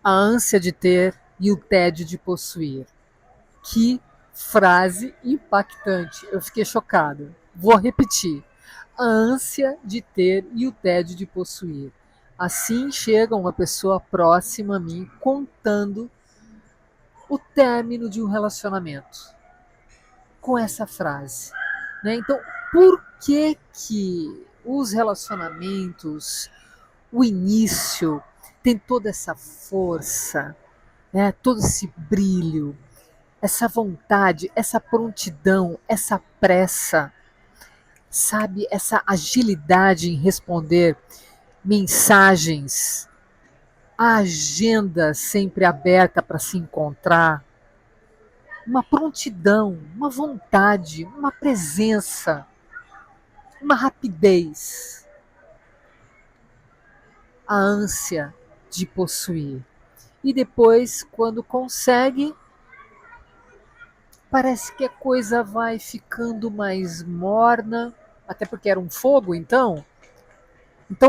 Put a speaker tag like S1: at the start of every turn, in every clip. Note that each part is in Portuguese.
S1: A ânsia de ter e o tédio de possuir. Que frase impactante. Eu fiquei chocada. Vou repetir. A ânsia de ter e o tédio de possuir. Assim chega uma pessoa próxima a mim contando o término de um relacionamento com essa frase. Né? Então, por que os relacionamentos, o início, tem toda essa força, né? Todo esse brilho, essa vontade, essa prontidão, essa pressa, sabe, essa agilidade em responder mensagens, a agenda sempre aberta para se encontrar, uma prontidão, uma vontade, uma presença, uma rapidez, a ânsia de possuir. E depois, quando consegue, parece que a coisa vai ficando mais morna, até porque era um fogo, então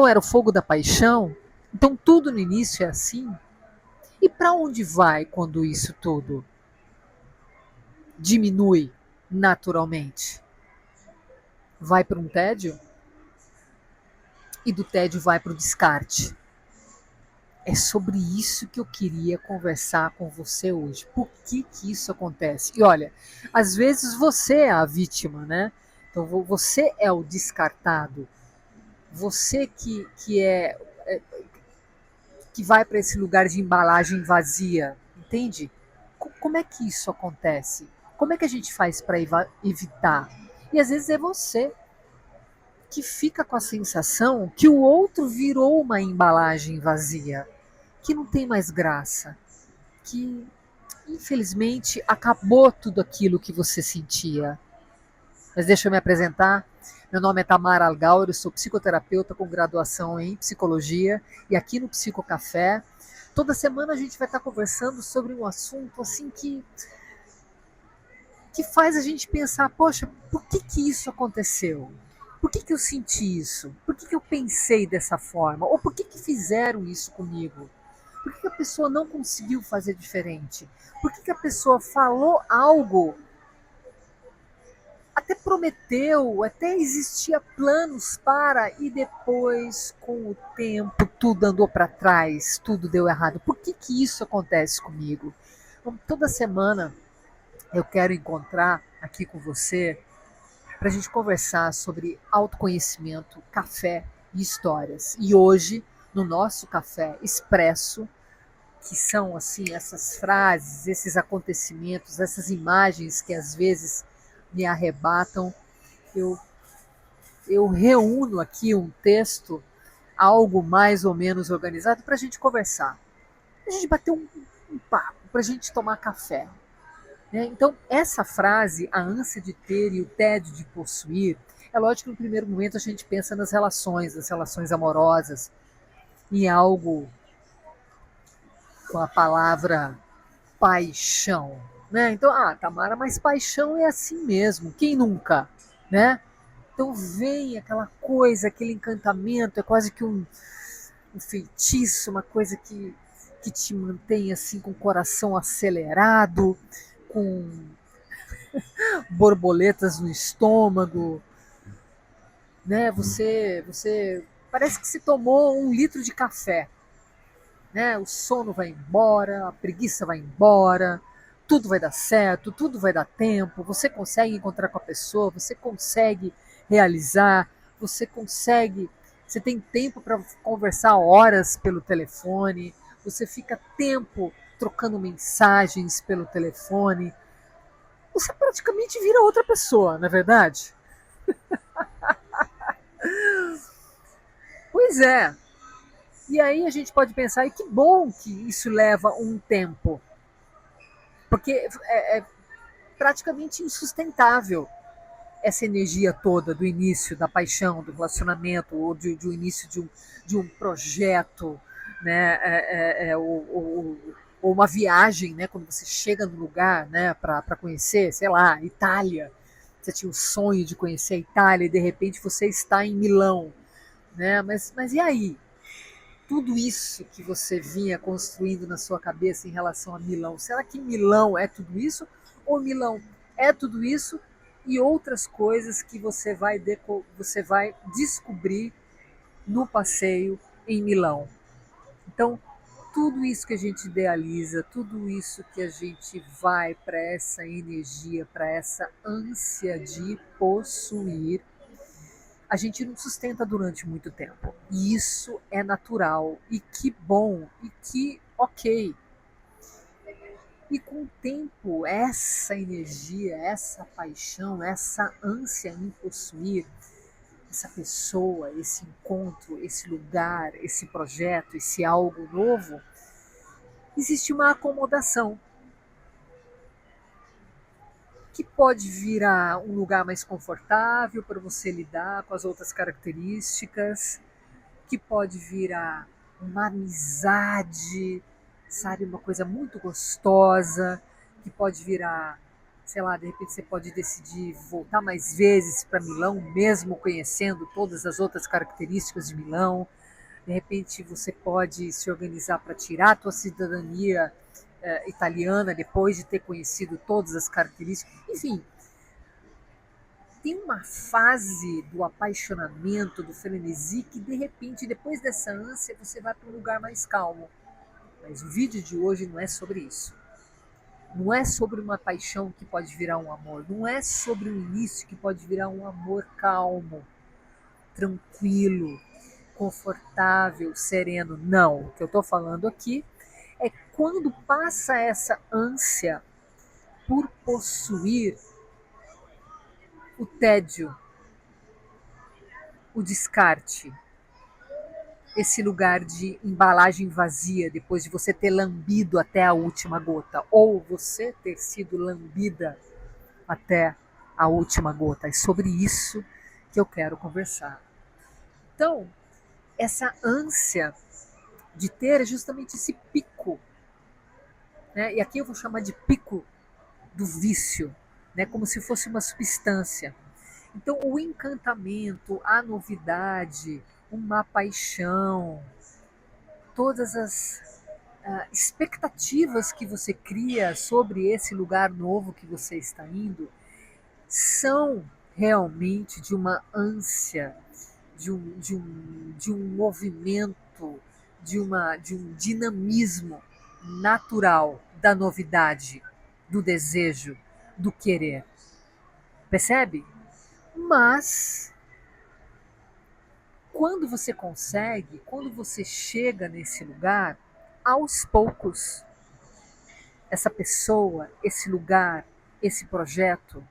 S1: era o fogo da paixão. Então tudo no início é assim. E para onde vai quando isso tudo diminui naturalmente? Vai para um tédio e do tédio vai para o descarte. É sobre isso que eu queria conversar com você hoje. Por que isso acontece? E olha, às vezes você é a vítima, né? Então você é o descartado. Você que vai para esse lugar de embalagem vazia, entende? Como é que isso acontece? Como é que a gente faz para evitar? E às vezes é você que fica com a sensação que o outro virou uma embalagem vazia, que não tem mais graça, que infelizmente acabou tudo aquilo que você sentia. Mas deixa eu me apresentar. Meu nome é Tamara Algaur, eu sou psicoterapeuta com graduação em psicologia e aqui no Psicocafé, toda semana a gente vai estar conversando sobre um assunto assim que faz a gente pensar, poxa, por que isso aconteceu? Por que eu senti isso? Por que eu pensei dessa forma? Ou por que fizeram isso comigo? Por que a pessoa não conseguiu fazer diferente? Por que a pessoa falou algo, até prometeu, até existia planos para, e depois, com o tempo, tudo andou para trás, tudo deu errado. Por que isso acontece comigo? Então, toda semana eu quero encontrar aqui com você para a gente conversar sobre autoconhecimento, café e histórias. E hoje, no nosso café expresso, que são assim essas frases, esses acontecimentos, essas imagens que às vezes me arrebatam, eu, eu reúno aqui um texto, algo mais ou menos organizado para a gente conversar, para a gente bater um papo, para a gente tomar café. Né? Então, essa frase, a ânsia de ter e o tédio de possuir, é lógico que no primeiro momento a gente pensa nas relações amorosas, em algo com a palavra paixão. Né? Então, Tamara, mas paixão é assim mesmo, quem nunca? Né? Então vem aquela coisa, aquele encantamento, é quase que um feitiço, uma coisa que te mantém assim com o coração acelerado, com borboletas no estômago, né? Você parece que se tomou 1 litro de café, né? O sono vai embora, a preguiça vai embora, tudo vai dar certo, tudo vai dar tempo, você consegue encontrar com a pessoa, você consegue realizar, você tem tempo para conversar horas pelo telefone, você fica tempo trocando mensagens pelo telefone, você praticamente vira outra pessoa, não é verdade? Pois é. E aí a gente pode pensar, e que bom que isso leva um tempo, porque é praticamente insustentável essa energia toda do início da paixão, do relacionamento, ou de um início de um projeto, né? Ou uma viagem, né? Quando você chega no lugar, né? Para conhecer, sei lá, Itália. Você tinha o sonho de conhecer a Itália e de repente você está em Milão, né? Mas e aí? tudo isso que você vinha construindo na sua cabeça em relação a Milão? Será que Milão é tudo isso? Ou Milão é tudo isso e outras coisas que você vai descobrir no passeio em Milão? Então, tudo isso que a gente idealiza, tudo isso que a gente vai para essa energia, para essa ânsia de possuir, a gente não sustenta durante muito tempo. E isso é natural. E que bom, e que ok. E com o tempo, essa energia, essa paixão, essa ânsia em possuir essa pessoa, esse encontro, esse lugar, esse projeto, esse algo novo, existe uma acomodação que pode virar um lugar mais confortável para você lidar com as outras características, que pode virar uma amizade, sabe, uma coisa muito gostosa, que pode virar, sei lá, de repente você pode decidir voltar mais vezes para Milão, mesmo conhecendo todas as outras características de Milão. De repente você pode se organizar para tirar a tua cidadania italiana depois de ter conhecido todas as características. Enfim, tem uma fase do apaixonamento, do frenesi, que de repente, depois dessa ânsia, você vai para um lugar mais calmo. Mas o vídeo de hoje não é sobre isso. Não é sobre uma paixão que pode virar um amor. Não é sobre um início que pode virar um amor calmo, tranquilo, confortável, sereno. Não. O que eu estou falando aqui é quando passa essa ânsia por possuir, o tédio, o descarte, esse lugar de embalagem vazia depois de você ter lambido até a última gota, ou você ter sido lambida até a última gota. É sobre isso que eu quero conversar. Então, essa ânsia de ter justamente esse pico, né? E aqui eu vou chamar de pico do vício, né? Como se fosse uma substância. Então, o encantamento, a novidade, uma paixão, todas as expectativas que você cria sobre esse lugar novo que você está indo são realmente de uma ânsia, de um movimento, de um dinamismo natural da novidade, do desejo, do querer. Percebe? Mas quando você consegue, quando você chega nesse lugar, aos poucos, essa pessoa, esse lugar, esse projeto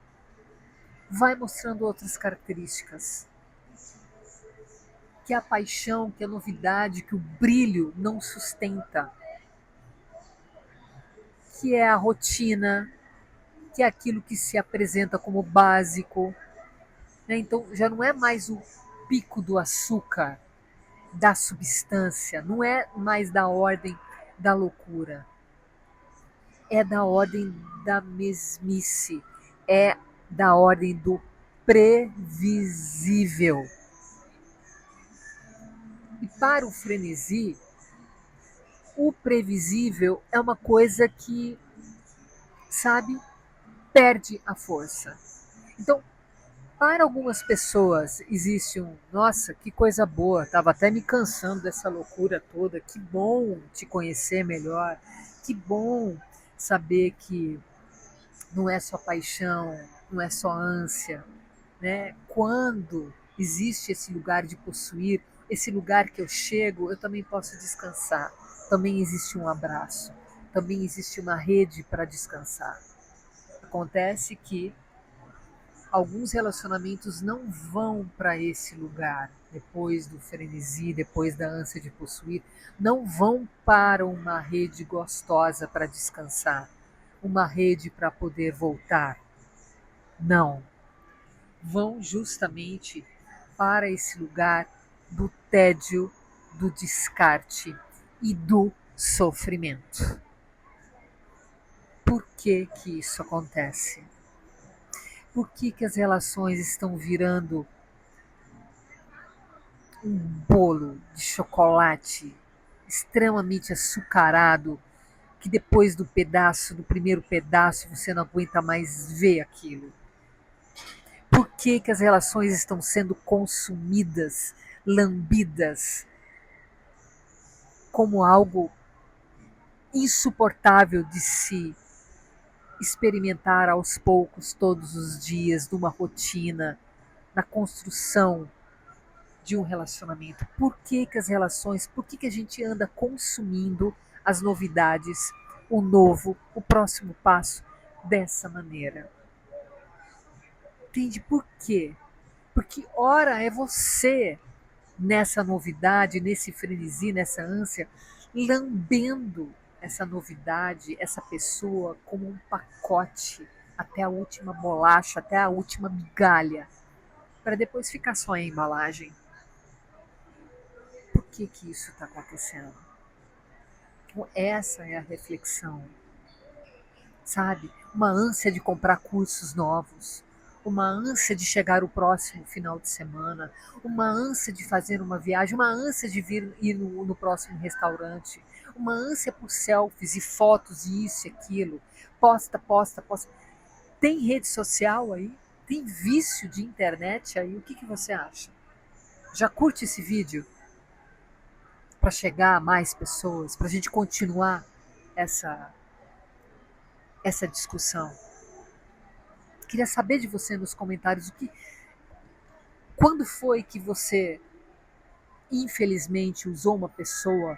S1: vai mostrando outras características. Que a paixão, que a novidade, que o brilho não sustenta. Que é a rotina, que é aquilo que se apresenta como básico. Né? Então já não é mais o pico do açúcar, da substância, não é mais da ordem da loucura. É da ordem da mesmice, é da ordem do previsível. E para o frenesi, o previsível é uma coisa que, sabe, perde a força. Então, para algumas pessoas existe nossa, que coisa boa, estava até me cansando dessa loucura toda, que bom te conhecer melhor, que bom saber que não é só paixão, não é só ânsia, né? Quando existe esse lugar de possuir, esse lugar que eu chego, eu também posso descansar. Também existe um abraço, também existe uma rede para descansar. Acontece que alguns relacionamentos não vão para esse lugar depois do frenesi, depois da ânsia de possuir, não vão para uma rede gostosa para descansar, uma rede para poder voltar. Não. Vão justamente para esse lugar do tédio, do descarte e do sofrimento. Por que que isso acontece? Por que que as relações estão virando um bolo de chocolate extremamente açucarado, que depois do primeiro pedaço, você não aguenta mais ver aquilo? Por que, que as relações estão sendo consumidas, lambidas, como algo insuportável de se experimentar aos poucos, todos os dias, numa rotina, na construção de um relacionamento? Por que, que as relações, por que, que a gente anda consumindo as novidades, o novo, o próximo passo dessa maneira? Entende por quê? Porque ora é você nessa novidade, nesse frenesi, nessa ânsia, lambendo essa novidade, essa pessoa como um pacote até a última bolacha, até a última migalha, para depois ficar só em embalagem. Por que que isso está acontecendo? Então, essa é a reflexão, sabe? Uma ânsia de comprar cursos novos, uma ânsia de chegar o próximo final de semana, uma ânsia de fazer uma viagem, uma ânsia de ir no próximo restaurante, uma ânsia por selfies e fotos e isso e aquilo. Posta, posta, posta. Tem rede social aí? Tem vício de internet aí? O que, que você acha? Já curte esse vídeo? Para chegar a mais pessoas, para a gente continuar essa, essa discussão. Queria saber de você nos comentários quando foi que você, infelizmente, usou uma pessoa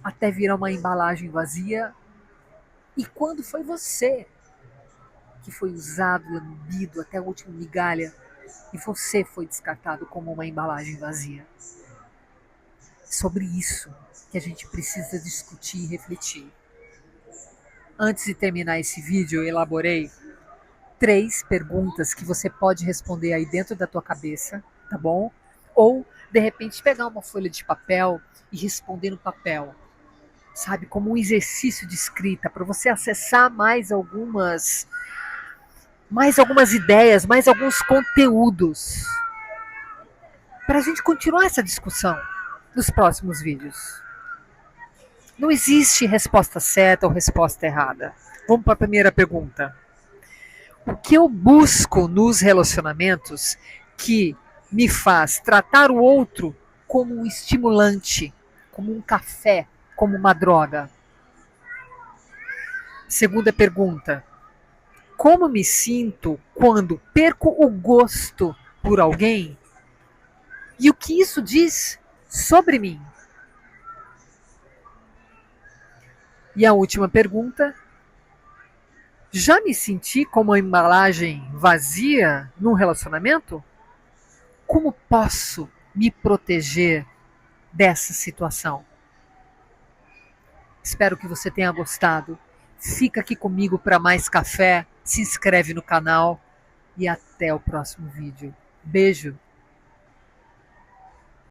S1: até virar uma embalagem vazia, e quando foi você que foi usado, lambido até a última migalha e você foi descartado como uma embalagem vazia. Sobre isso que a gente precisa discutir e refletir. Antes de terminar esse vídeo, eu elaborei 3 perguntas que você pode responder aí dentro da tua cabeça, tá bom? Ou, de repente, pegar uma folha de papel e responder no papel, sabe? Como um exercício de escrita, para você acessar mais algumas ideias, mais alguns conteúdos, para a gente continuar essa discussão nos próximos vídeos. Não existe resposta certa ou resposta errada. Vamos para a primeira pergunta. O que eu busco nos relacionamentos que me faz tratar o outro como um estimulante, como um café, como uma droga? Segunda pergunta. Como me sinto quando perco o gosto por alguém? E o que isso diz sobre mim? E a última pergunta. Já me senti como uma embalagem vazia num relacionamento? Como posso me proteger dessa situação? Espero que você tenha gostado. Fica aqui comigo para mais café, se inscreve no canal e até o próximo vídeo. Beijo!